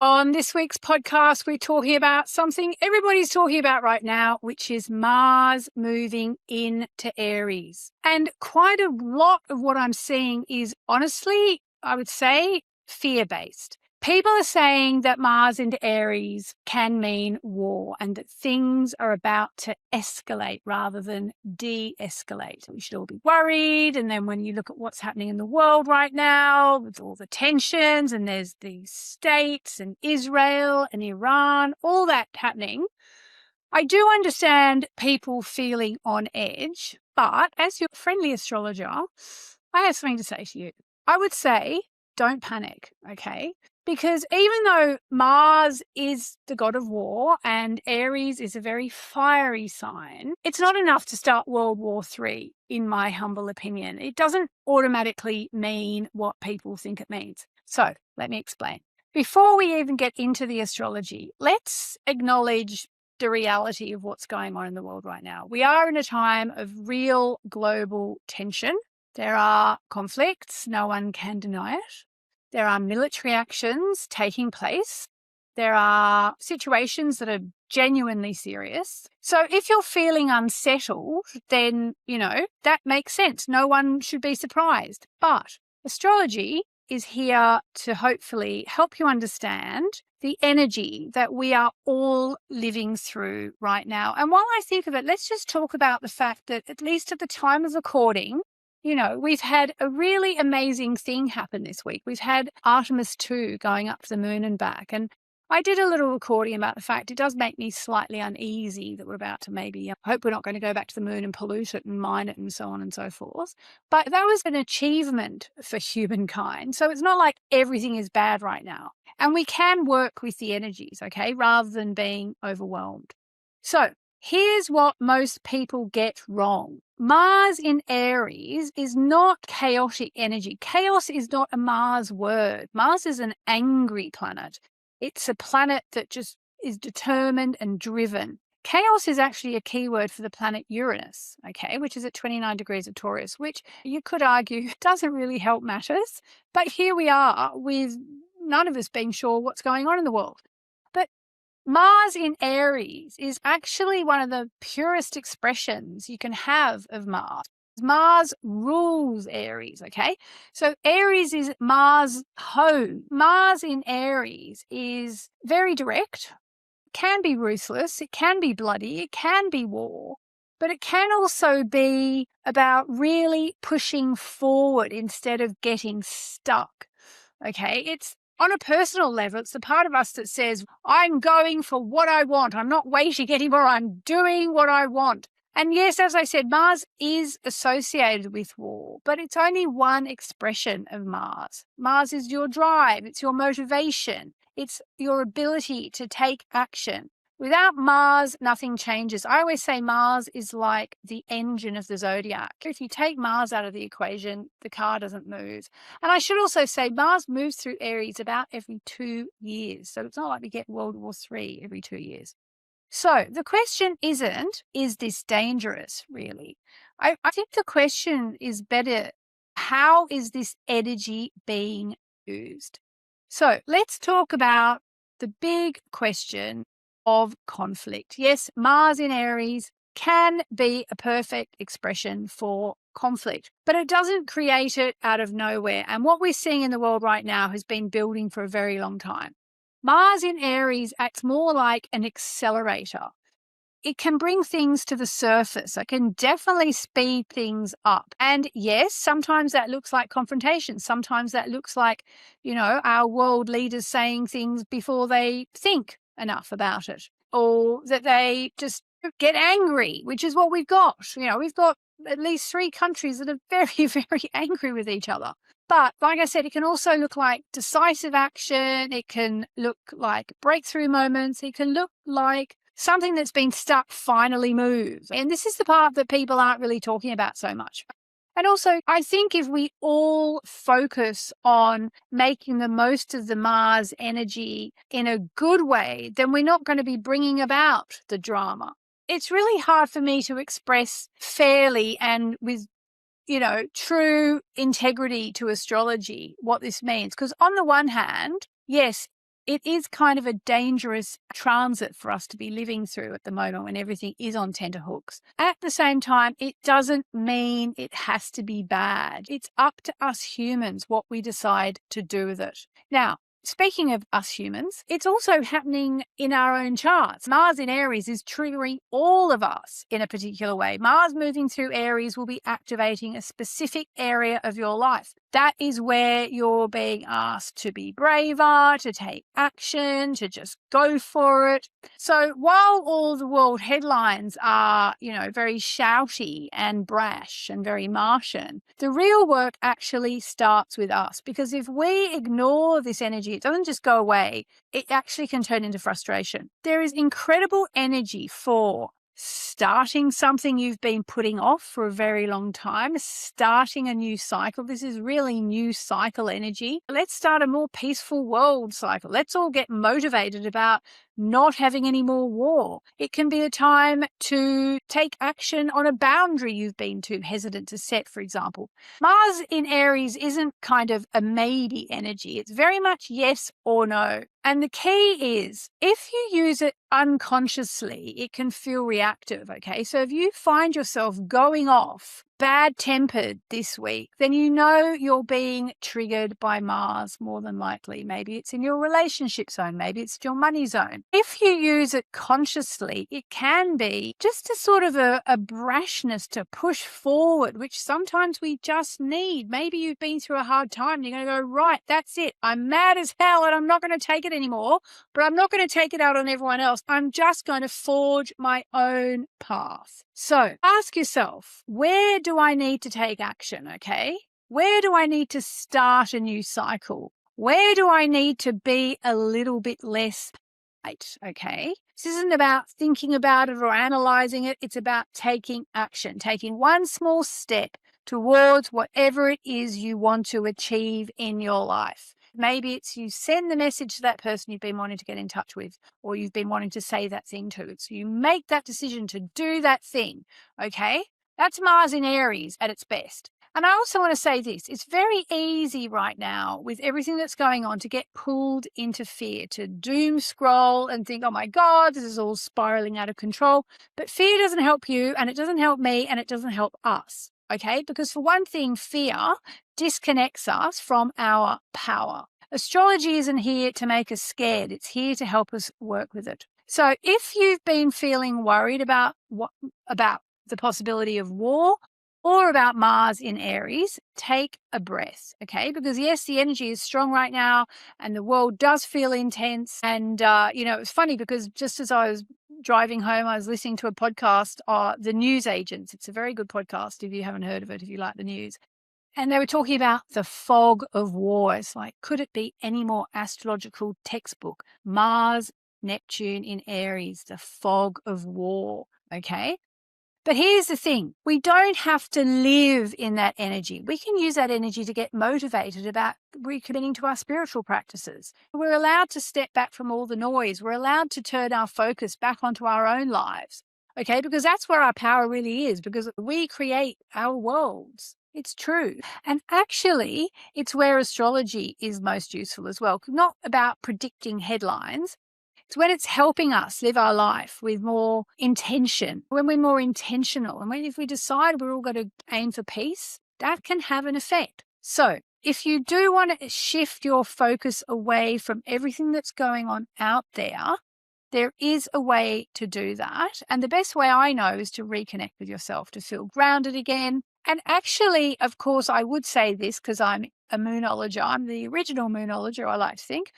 On this week's podcast, we're talking about something everybody's talking about right now, which is Mars moving into Aries. And quite a lot of what I'm seeing is honestly, I would say, fear-based. People are saying that Mars into Aries can mean war and that things are about to escalate rather than de-escalate. We should all be worried. And then when you look at what's happening in the world right now with all the tensions, and there's the states and Israel and Iran, all that happening, I do understand people feeling on edge. But as your friendly astrologer, I have something to say to you. I would say, don't panic, okay? Because even though Mars is the god of war and Aries is a very fiery sign, it's not enough to start World War III, in my humble opinion. It doesn't automatically mean what people think it means. So let me explain. Before we even get into the astrology, let's acknowledge the reality of what's going on in the world right now. We are in a time of real global tension. There are conflicts, no one can deny it. There are military actions taking place. There are situations that are genuinely serious. So if you're feeling unsettled, then, that makes sense. No one should be surprised. But astrology is here to hopefully help you understand the energy that we are all living through right now. And while I think of it, let's just talk about the fact that at least at the time of recording, we've had a really amazing thing happen this week. We've had Artemis 2 going up to the moon and back. And I did a little recording about the fact it does make me slightly uneasy that we're about to maybe, hope we're not going to go back to the moon and pollute it and mine it and so on and so forth. But that was an achievement for humankind. So it's not like everything is bad right now. And we can work with the energies, okay, rather than being overwhelmed. So here's what most people get wrong. Mars in Aries is not chaotic energy. Chaos is not a Mars word. Mars is an angry planet. It's a planet that just is determined and driven. Chaos is actually a keyword for the planet Uranus, okay, which is at 29 degrees of Taurus, which you could argue doesn't really help matters. But here we are with none of us being sure what's going on in the world. But Mars in Aries is actually one of the purest expressions you can have of Mars. Mars rules Aries, okay? So Aries is Mars' home. Mars in Aries is very direct, can be ruthless, it can be bloody, it can be war, but it can also be about really pushing forward instead of getting stuck, okay? It's on a personal level, it's the part of us that says, I'm going for what I want. I'm not waiting anymore. I'm doing what I want. And yes, as I said, Mars is associated with war, but it's only one expression of Mars. Mars is your drive. It's your motivation. It's your ability to take action. Without Mars, nothing changes. I always say Mars is like the engine of the zodiac. If you take Mars out of the equation, the car doesn't move. And I should also say Mars moves through Aries about every 2 years. So it's not like we get World War III every 2 years. So the question isn't, is this dangerous, really? I think the question is better, how is this energy being used? So let's talk about the big question of conflict. Yes, Mars in Aries can be a perfect expression for conflict, but it doesn't create it out of nowhere. And what we're seeing in the world right now has been building for a very long time. Mars in Aries acts more like an accelerator. It can bring things to the surface. It can definitely speed things up. And yes, sometimes that looks like confrontation. Sometimes that looks like, our world leaders saying things before they think enough about it, or that they just get angry, which is what we've got. We've got at least 3 countries that are very, very angry with each other. But like I said, it can also look like decisive action. It can look like breakthrough moments. It can look like something that's been stuck finally moves. And this is the part that people aren't really talking about so much. And also, I think if we all focus on making the most of the Mars energy in a good way, then we're not going to be bringing about the drama. It's really hard for me to express fairly and with true integrity to astrology what this means. Because on the one hand, yes, it is kind of a dangerous transit for us to be living through at the moment when everything is on tenterhooks. At the same time, it doesn't mean it has to be bad. It's up to us humans what we decide to do with it. Now, speaking of us humans, it's also happening in our own charts. Mars in Aries is triggering all of us in a particular way. Mars moving through Aries will be activating a specific area of your life. That is where you're being asked to be braver, to take action, to just go for it. So while all the world headlines are, very shouty and brash and very Martian, the real work actually starts with us. Because if we ignore this energy, it doesn't just go away, it actually can turn into frustration. There is incredible energy for starting something you've been putting off for a very long time, starting a new cycle. This is really new cycle energy. Let's start a more peaceful world cycle. Let's all get motivated about not having any more war. It can be a time to take action on a boundary you've been too hesitant to set, for example. Mars in Aries isn't kind of a maybe energy. It's very much yes or no. And the key is, if you use it unconsciously, it can feel reactive, okay? So if you find yourself going off bad-tempered this week, then you're being triggered by Mars more than likely. Maybe it's in your relationship zone. Maybe it's your money zone. If you use it consciously, it can be just a sort of a brashness to push forward, which sometimes we just need. Maybe you've been through a hard time and you're going to go, right, that's it. I'm mad as hell and I'm not going to take it anymore, but I'm not going to take it out on everyone else. I'm just going to forge my own path. So ask yourself, where do I need to take action, okay? Where do I need to start a new cycle? Where do I need to be a little bit less right, okay? This isn't about thinking about it or analyzing it. It's about taking action, taking one small step towards whatever it is you want to achieve in your life. Maybe it's you send the message to that person you've been wanting to get in touch with, or you've been wanting to say that thing to. So you make that decision to do that thing, okay? That's Mars in Aries at its best. And I also want to say this, it's very easy right now with everything that's going on to get pulled into fear, to doom scroll and think, oh my God, this is all spiraling out of control. But fear doesn't help you, and it doesn't help me, and it doesn't help us. Okay, because for one thing, fear disconnects us from our power. Astrology isn't here to make us scared. It's here to help us work with it. So if you've been feeling worried about the possibility of war or about Mars in Aries, take a breath, okay? Because yes, the energy is strong right now and the world does feel intense. And, it's funny because just as I was driving home, I was listening to a podcast, The News Agents. It's a very good podcast if you haven't heard of it, if you like the news. And they were talking about the fog of war. It's like, could it be any more astrological textbook? Mars, Neptune in Aries, the fog of war, okay? But here's the thing. We don't have to live in that energy. We can use that energy to get motivated about recommitting to our spiritual practices. We're allowed to step back from all the noise. We're allowed to turn our focus back onto our own lives, okay? Because that's where our power really is, because we create our worlds. It's true. And actually, it's where astrology is most useful as well. Not about predicting headlines. It's when it's helping us live our life with more intention, when we're more intentional. And if we decide we're all going to aim for peace, that can have an effect. So if you do want to shift your focus away from everything that's going on out there, there is a way to do that. And the best way I know is to reconnect with yourself, to feel grounded again. And actually, of course, I would say this because I'm a moonologer. I'm the original moonologer, I like to think.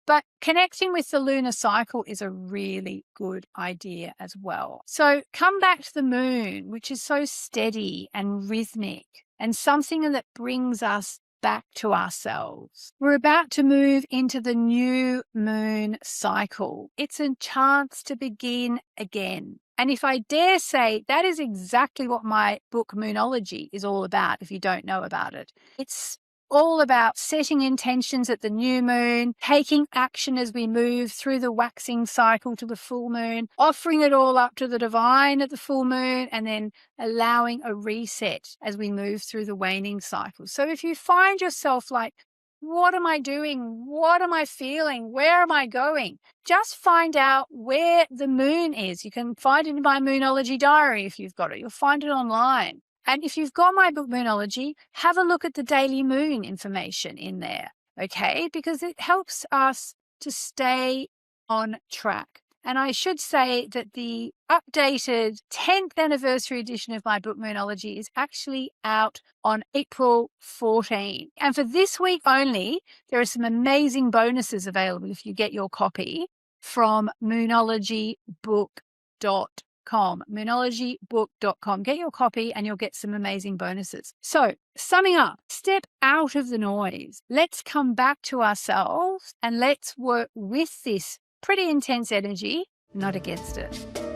But connecting with the lunar cycle is a really good idea as well. So come back to the moon, which is so steady and rhythmic and something that brings us back to ourselves. We're about to move into the new moon cycle. It's a chance to begin again. And if I dare say, that is exactly what my book Moonology is all about, if you don't know about it. It's all about setting intentions at the new moon, taking action as we move through the waxing cycle to the full moon, offering it all up to the divine at the full moon, and then allowing a reset as we move through the waning cycle. So if you find yourself like What am I doing? What am I feeling? Where am I going? Just find out where the moon is. You can find it in my Moonology diary if you've got it. You'll find it online. And if you've got my book Moonology, have a look at the daily moon information in there, okay? Because it helps us to stay on track. And I should say that the updated 10th anniversary edition of my book Moonology is actually out on April 14. And for this week only, there are some amazing bonuses available if you get your copy from moonologybook.com. moonologybook.com. Get your copy and you'll get some amazing bonuses. So, summing up, step out of the noise. Let's come back to ourselves and let's work with this pretty intense energy, not against it.